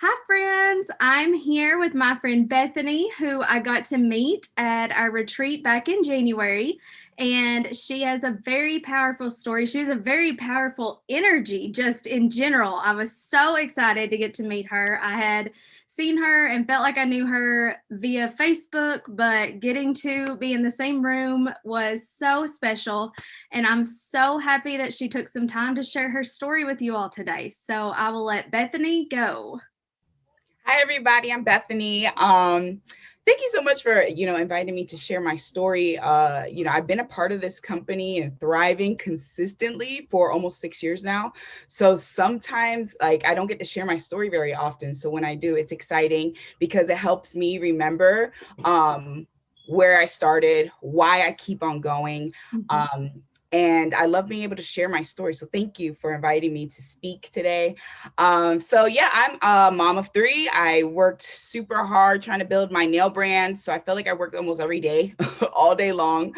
Hi, friends. I'm here with my friend Bethany, who I got to meet at our retreat back in January. And she has a very powerful story. She has a very powerful energy, just in general. I was so excited to get to meet her. I had seen her and felt like I knew her via Facebook, but getting to be in the same room was so special. And I'm so happy that she took some time to share her story with you all today. So I will let Bethany go. Hi, everybody. I'm Bethany. Thank you so much for, inviting me to share my story. I've been a part of this company and thriving consistently for almost 6 years now. So sometimes I don't get to share my story very often. So when I do, it's exciting because it helps me remember where I started, why I keep on going. Mhm. Um, and I love being able to share my story. So thank you for inviting me to speak today. I'm a mom of three. I worked super hard trying to build my nail brand. So I felt like I worked almost every day, all day long.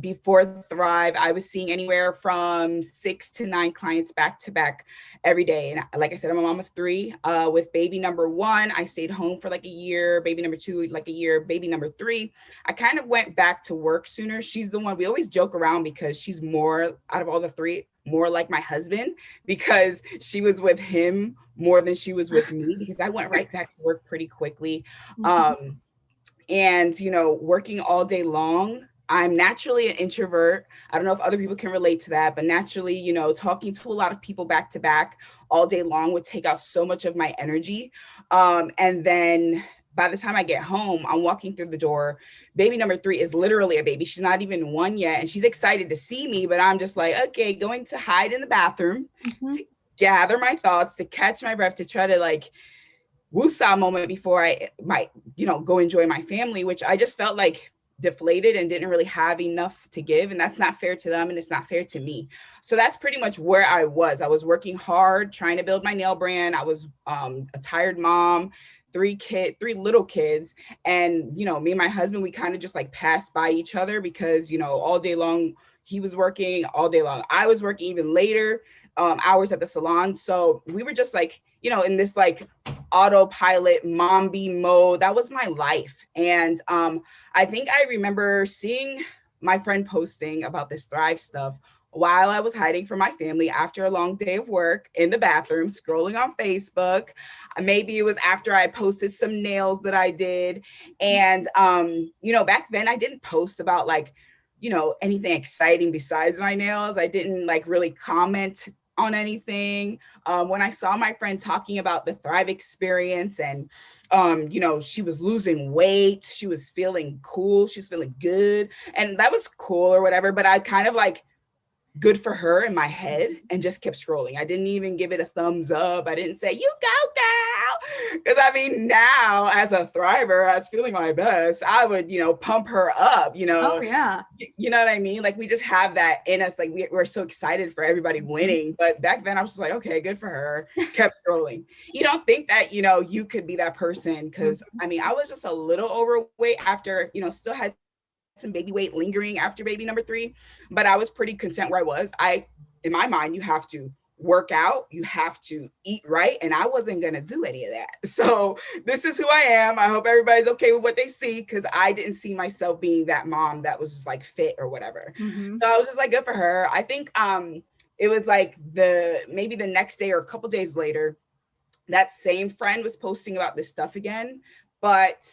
Before Thrive, I was seeing anywhere from 6 to 9 clients back to back every day. And like I said, I'm a mom of three. With baby number one, I stayed home for like a year, baby number two, like a year, baby number three. I kind of went back to work sooner. She's the one we always joke around because she's more out of all the three, more like my husband because she was with him more than she was with me because I went right back to work pretty quickly. Mhm. Um, working all day long. I'm naturally an introvert. I don't know if other people can relate to that, but naturally, talking to a lot of people back to back all day long would take out so much of my energy. And then by the time I get home, I'm walking through the door. Baby number three is literally a baby. She's not even one yet. And she's excited to see me, but I'm just like, okay, going to hide in the bathroom Mhm. to gather my thoughts, to catch my breath, to try to woosah moment before I might, go enjoy my family, which I just felt like deflated and didn't really have enough to give. And that's not fair to them and it's not fair to me. So that's pretty much where I was. I was working hard, trying to build my nail brand. I was a tired mom, three little kids. And, me and my husband, we kind of just passed by each other because, all day long he was working, all day long I was working, even later hours at the salon. So we were just in this autopilot mom bee mode. That was my life. And I think I remember seeing my friend posting about this Thrive stuff while I was hiding from my family after a long day of work in the bathroom, scrolling on Facebook. Maybe it was after I posted some nails that I did. And, back then I didn't post about anything exciting besides my nails. I didn't really comment on anything. When I saw my friend talking about the Thrive experience and, she was losing weight, she was feeling cool, she was feeling good, and that was cool or whatever. But I kind of good for her in my head and just kept scrolling. I didn't even give it a thumbs up. I didn't say, you go, girl. Because I mean, now as a thriver, as feeling my best, I would, pump her up, Oh, yeah. you know what I mean? We just have that in us. We're so excited for everybody Mhm. winning. But back then I was just like, okay, good for her. Kept scrolling. You don't think that, you could be that person. Cause Mhm. I mean, I was just a little overweight after, still had some baby weight lingering after baby number three, but I was pretty content where I was. In my mind, you have to work out, you have to eat right, and I wasn't gonna do any of that. So this is who I am. I hope everybody's okay with what they see because I didn't see myself being that mom that was just fit or whatever. Mhm. So I was just good for her. I think it was maybe the next day or a couple days later, that same friend was posting about this stuff again, but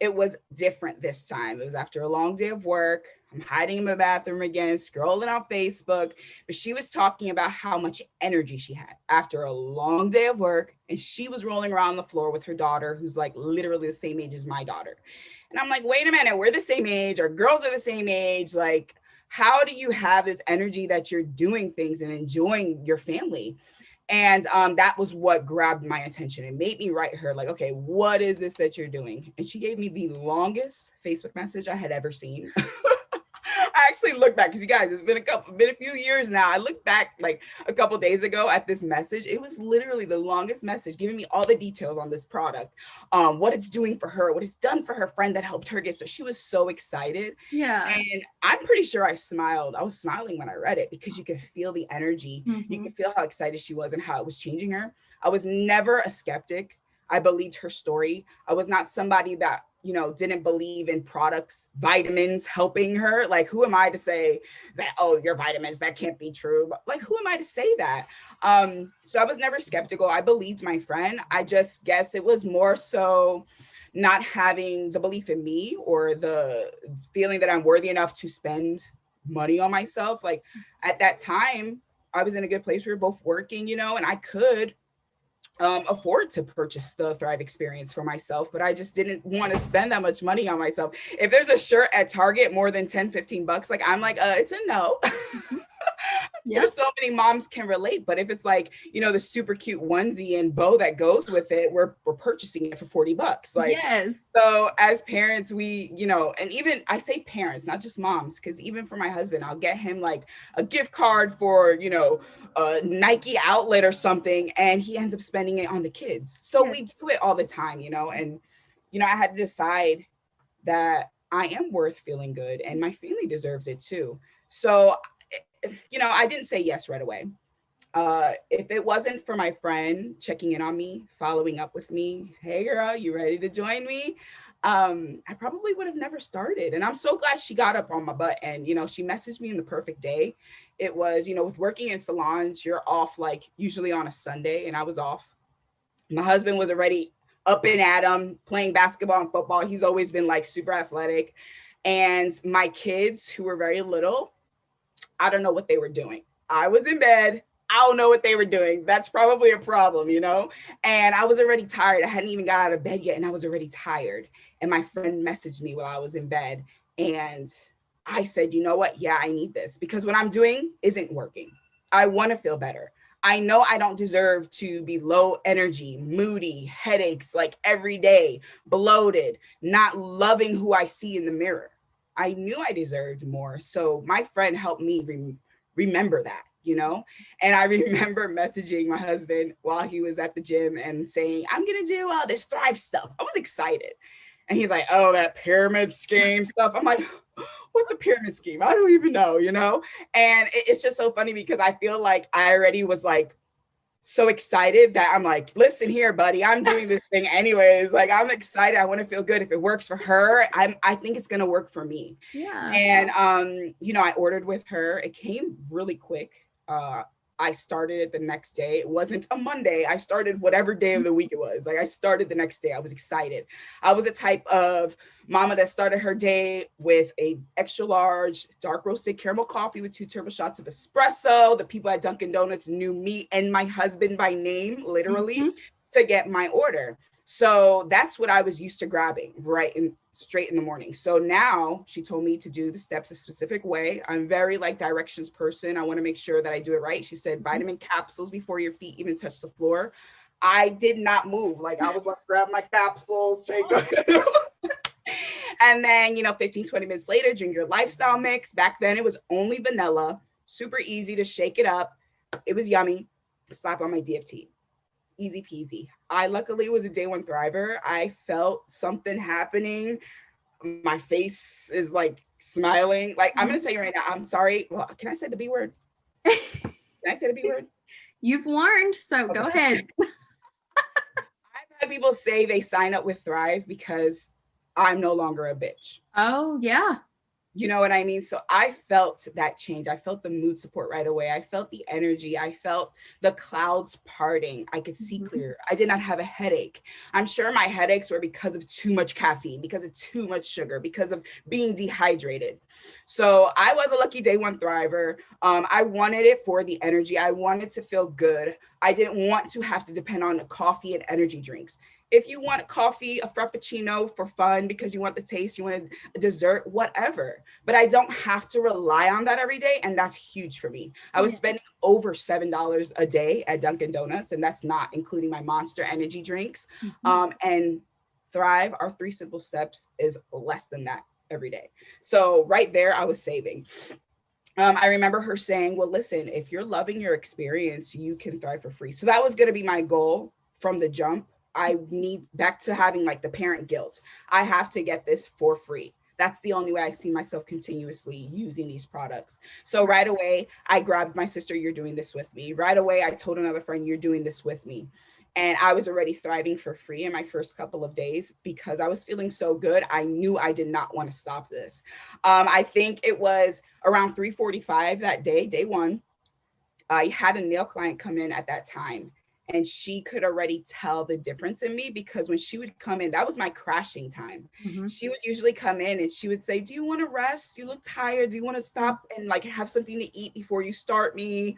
it was different this time. It was after a long day of work. I'm hiding in my bathroom again, scrolling on Facebook. But she was talking about how much energy she had after a long day of work. And she was rolling around the floor with her daughter, who's literally the same age as my daughter. And I'm like, wait a minute, we're the same age. Our girls are the same age. How do you have this energy that you're doing things and enjoying your family? And that was what grabbed my attention and made me write her okay, what is this that you're doing? And she gave me the longest Facebook message I had ever seen. I actually look back, because you guys, it's been a few years now. I look back like a couple days ago at this message. It was literally the longest message, giving me all the details on this product, what it's doing for her, what it's done for her friend that helped her get. So she was so excited. Yeah. And I'm pretty sure I smiled. I was smiling when I read it, because you could feel the energy. You Mm-hmm. could feel how excited she was and how it was changing her. I was never a skeptic. I believed her story. I was not somebody that, didn't believe in products, vitamins helping her. Like, who am I to say that, oh, your vitamins, that can't be true? But like, who am I to say that? So I was never skeptical. I believed my friend. I just guess it was more so not having the belief in me, or the feeling that I'm worthy enough to spend money on myself. Like, at that time, I was in a good place. We were both working, and I could afford to purchase the Thrive experience for myself, but I just didn't want to spend that much money on myself. If there's a shirt at Target more than 10-15 bucks, like, I'm like, it's a no. Mm-hmm. Sure, Yep. so many moms can relate, but if it's like, the super cute onesie and bow that goes with it, we're purchasing it for 40 bucks. Like, Yes. so as parents, we, and even I say parents, not just moms, because even for my husband, I'll get him like a gift card for, a Nike outlet or something, and he ends up spending it on the kids. So Yes. we do it all the time, and, I had to decide that I am worth feeling good, and my family deserves it too. So, I didn't say yes right away. If it wasn't for my friend checking in on me, following up with me, hey girl, you ready to join me? I probably would have never started. And I'm so glad she got up on my butt, and, she messaged me in the perfect day. It was, with working in salons, you're off like usually on a Sunday, and I was off. My husband was already up and at him playing basketball and football. He's always been like super athletic. And my kids, who were very little, I don't know what they were doing. I was in bed. I don't know what they were doing. That's probably a problem, And I was already tired. I hadn't even got out of bed yet, and I was already tired. And my friend messaged me while I was in bed. And I said, you know what? Yeah, I need this, because what I'm doing isn't working. I want to feel better. I know I don't deserve to be low energy, moody, headaches like every day, bloated, not loving who I see in the mirror. I knew I deserved more. So my friend helped me remember that, And I remember messaging my husband while he was at the gym and saying, I'm going to do all this Thrive stuff. I was excited. And he's like, oh, that pyramid scheme stuff. I'm like, what's a pyramid scheme? I don't even know, And it's just so funny, because I feel like I already was like, so excited that I'm like, listen here, buddy, I'm doing this thing anyways. Like, I'm excited. I want to feel good. If it works for her, I think it's going to work for me. Yeah. And, I ordered with her. It came really quick. I started it the next day. It wasn't a Monday. I started whatever day of the week it was. Like, I started the next day. I was excited. I was a type of mama that started her day with a extra large dark roasted caramel coffee with 2 turbo shots of espresso. The people at Dunkin' Donuts knew me and my husband by name, literally, Mm-hmm. to get my order. So that's what I was used to grabbing right in straight in the morning. So now she told me to do the steps a specific way. I'm very like directions person. I want to make sure that I do it right. She said vitamin capsules before your feet even touch the floor. I did not move. Like, I was like, grab my capsules, take and then, 15, 20 minutes later, drink your lifestyle mix. Back then it was only vanilla, super easy to shake it up. It was yummy. Slap on my DFT. Easy peasy. I luckily was a day one thriver. I felt something happening. My face is like smiling. Like, I'm going to tell you right now, I'm sorry. Well, can I say the B word? Can I say the B word? You've warned, so Okay. go ahead. I've had people say they sign up with Thrive because I'm no longer a bitch. Oh, yeah. You know what I mean? So I felt that change. I felt the mood support right away. I felt the energy. I felt the clouds parting. I could see clear. I did not have a headache. I'm sure my headaches were because of too much caffeine, because of too much sugar, because of being dehydrated. So I was a lucky day one thriver. I wanted it for the energy. I wanted to feel good. I didn't want to have to depend on coffee and energy drinks. If you want coffee, a frappuccino for fun, because you want the taste, you want a dessert, whatever. But I don't have to rely on that every day. And that's huge for me. I was spending over $7 a day at Dunkin' Donuts, and that's not including my Monster energy drinks. And Thrive, our 3 simple steps, is less than that every day. So right there, I was saving. I remember her saying, well, listen, if you're loving your experience, you can thrive for free. So that was going to be my goal from the jump. I need back to having like the parent guilt. I have to get this for free. That's the only way I see myself continuously using these products. So right away, I grabbed my sister, you're doing this with me. Right away, I told another friend, you're doing this with me. And I was already thriving for free in my first couple of days because I was feeling so good. I knew I did not want to stop this. I think it was around 3:45 that day, day one. I had a nail client come in at that time, and she could already tell the difference in me because when she would come in, that was my crashing time. Mm-hmm. She would usually come in and she would say, do you want to rest? You look tired. Do you want to stop and like have something to eat before you start me?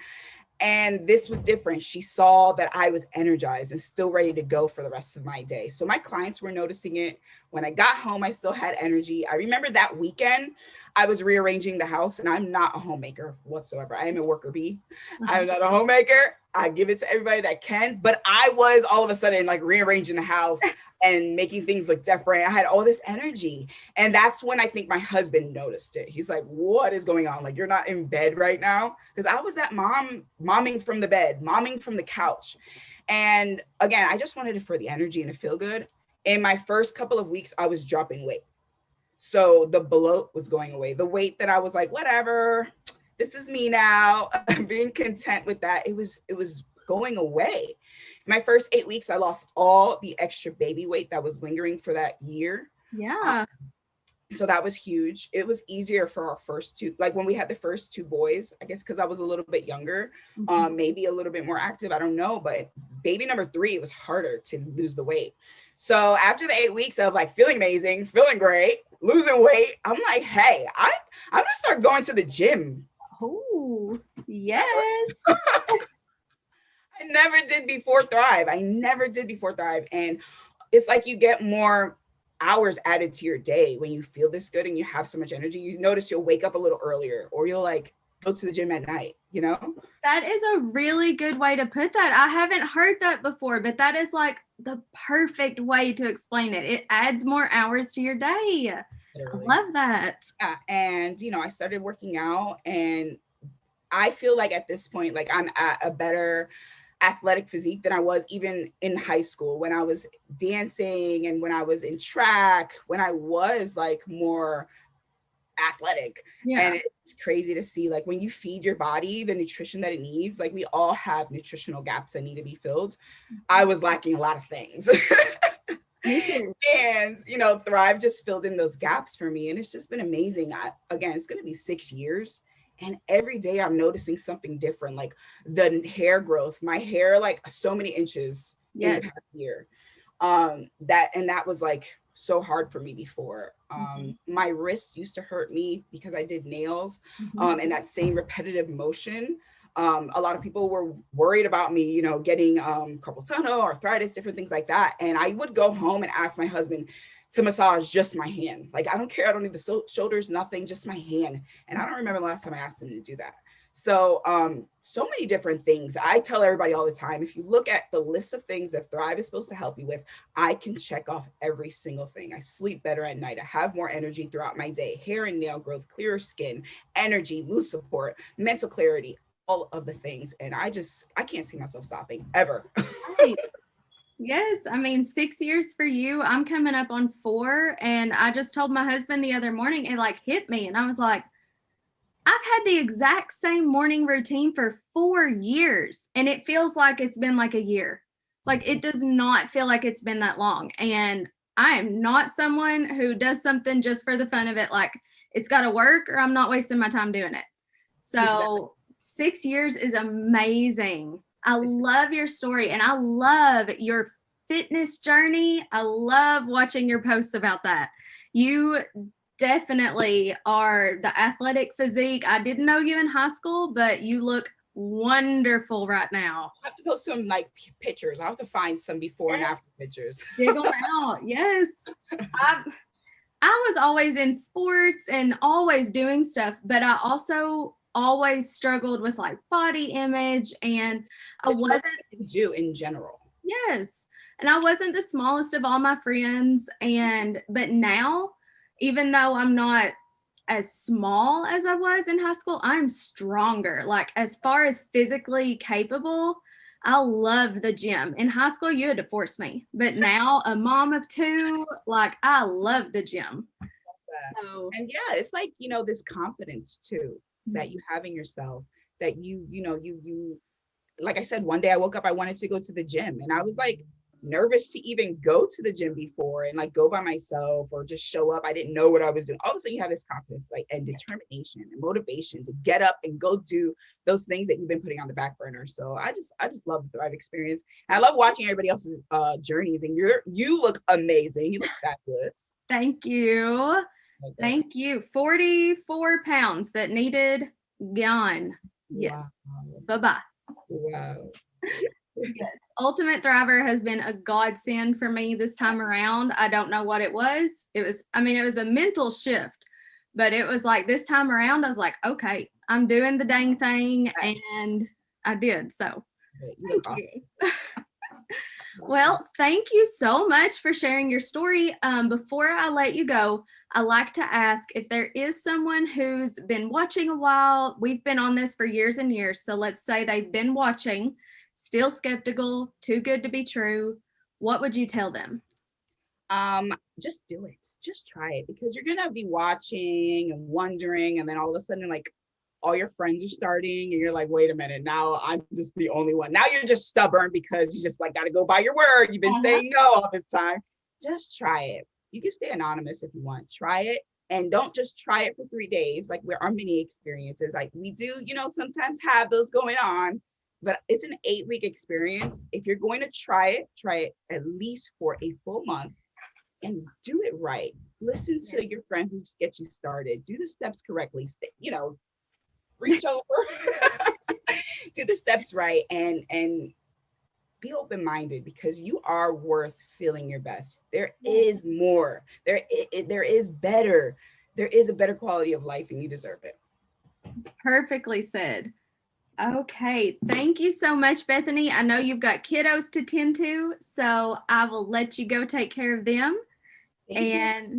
And this was different. She saw that I was energized and still ready to go for the rest of my day. So my clients were noticing it. When I got home, I still had energy. I remember that weekend, I was rearranging the house, and I'm not a homemaker whatsoever. I am a worker bee. I'm not a homemaker. I give it to everybody that can. But I was all of a sudden like rearranging the house and making things look different. I had all this energy. And that's when I think my husband noticed it. He's like, what is going on? Like, you're not in bed right now? Because I was that momming from the bed, momming from the couch. And again, I just wanted it for the energy and to feel good. In my first couple of weeks, I was dropping weight. So the bloat was going away. The weight that I was like, whatever, this is me now. I'm being content with that. It was going away. My first 8 weeks, I lost all the extra baby weight that was lingering for that year. Yeah. So that was huge. It was easier for our first two, like when we had the first two boys, I guess because I was a little bit younger, maybe a little bit more active. I don't know. But baby number 3, it was harder to lose the weight. So after the 8 weeks of like feeling amazing, feeling great, losing weight, I'm like, hey, I'm going to start going to the gym. Oh, yes. I never did before Thrive. I never did before Thrive. And it's like you get more hours added to your day when you feel this good and you have so much energy. You notice you'll wake up a little earlier, or you'll like go to the gym at night, you know? That is a really good way to put that. I haven't heard that before, but that is like the perfect way to explain it. It adds more hours to your day. Literally. I love that. Yeah. And, I started working out, and I feel like at this point, like I'm at a better athletic physique than I was even in high school when I was dancing and when I was in track, when I was like more athletic. Yeah. And it's crazy to see, like, when you feed your body the nutrition that it needs, like we all have nutritional gaps that need to be filled. I was lacking a lot of things. Me too. And Thrive just filled in those gaps for me, and it's just been amazing. Again, it's going to be 6 years, and every day I'm noticing something different, like the hair growth, my hair like so many inches in the past year. That was like so hard for me before. My wrist used to hurt me because I did nails, and that same repetitive motion. A lot of people were worried about me, getting carpal tunnel, arthritis, different things like that. And I would go home and ask my husband to massage just my hand. Like, I don't care. I don't need the shoulders, nothing, just my hand. And I don't remember the last time I asked him to do that. So, so many different things. I tell everybody all the time, if you look at the list of things that Thrive is supposed to help you with, I can check off every single thing. I sleep better at night. I have more energy throughout my day, hair and nail growth, clearer skin, energy, mood support, mental clarity, all of the things. And I can't see myself stopping ever. Right. Yes. I mean, 6 years for you. I'm coming up on 4. And I just told my husband the other morning, it like hit me. And I was like, I've had the exact same morning routine for 4 years, and it feels like it's been like a year. Like, it does not feel like it's been that long. And I am not someone who does something just for the fun of it. Like, it's got to work or I'm not wasting my time doing it. So exactly. 6 years is amazing. I love your story, and I love your fitness journey. I love watching your posts about that. You definitely are the athletic physique. I didn't know you in high school, but you look wonderful right now. I have to post some like pictures. I have to find some before and after pictures. Dig them out. Yes. I was always in sports and always doing stuff, but I also always struggled with like body image, and I wasn't do in general. Yes. And I wasn't the smallest of all my friends. But now even though I'm not as small as I was in high school, I'm stronger. Like as far as physically capable, I love the gym. In high school, you had to force me, but now a mom of two, like I love the gym. That. So And yeah, it's like, this confidence too that you have in yourself, that you like I said, one day I woke up, I wanted to go to the gym and I was like nervous to even go to the gym before and like go by myself or just show up. I didn't know what I was doing. All of a sudden you have this confidence, like, and determination and motivation to get up and go do those things that you've been putting on the back burner. So I just love the Thrive experience. And I love watching everybody else's journeys, and you look amazing. You look fabulous. thank you. Okay. Thank you. 44 pounds that needed gone. Yes. Wow. Bye-bye. Wow. Yes. Ultimate Thriver has been a godsend for me this time around. I don't know what it was. It was a mental shift, but it was like this time around, I was like, okay, I'm doing the dang thing. And I did. So You look thank awesome. you. Well, thank you so much for sharing your story. Before I let you go, I like to ask if there is someone who's been watching a while. We've been on this for years and years. So let's say they've been watching, still skeptical, too good to be true. What would you tell them? Just do it. Just try it, because you're gonna be watching and wondering, and then all of a sudden, like, all your friends are starting, and you're like, wait a minute, now I'm just the only one. Now you're just stubborn because you just like gotta go by your word. You've been Uh-huh. saying no all this time. Just try it. You can stay anonymous if you want. Try it. And don't just try it for 3 days, like where our mini experiences. Like we do, sometimes have those going on, but it's an 8-week experience. If you're going to try it at least for a full month and do it right. Listen to your friend who just gets you started. Do the steps correctly. Reach over, do the steps right, and be open-minded, because you are worth feeling your best. There is more. There is better. There is a better quality of life, and you deserve it. Perfectly said. Okay. Thank you so much, Bethany. I know you've got kiddos to tend to, so I will let you go take care of them. Thank you. And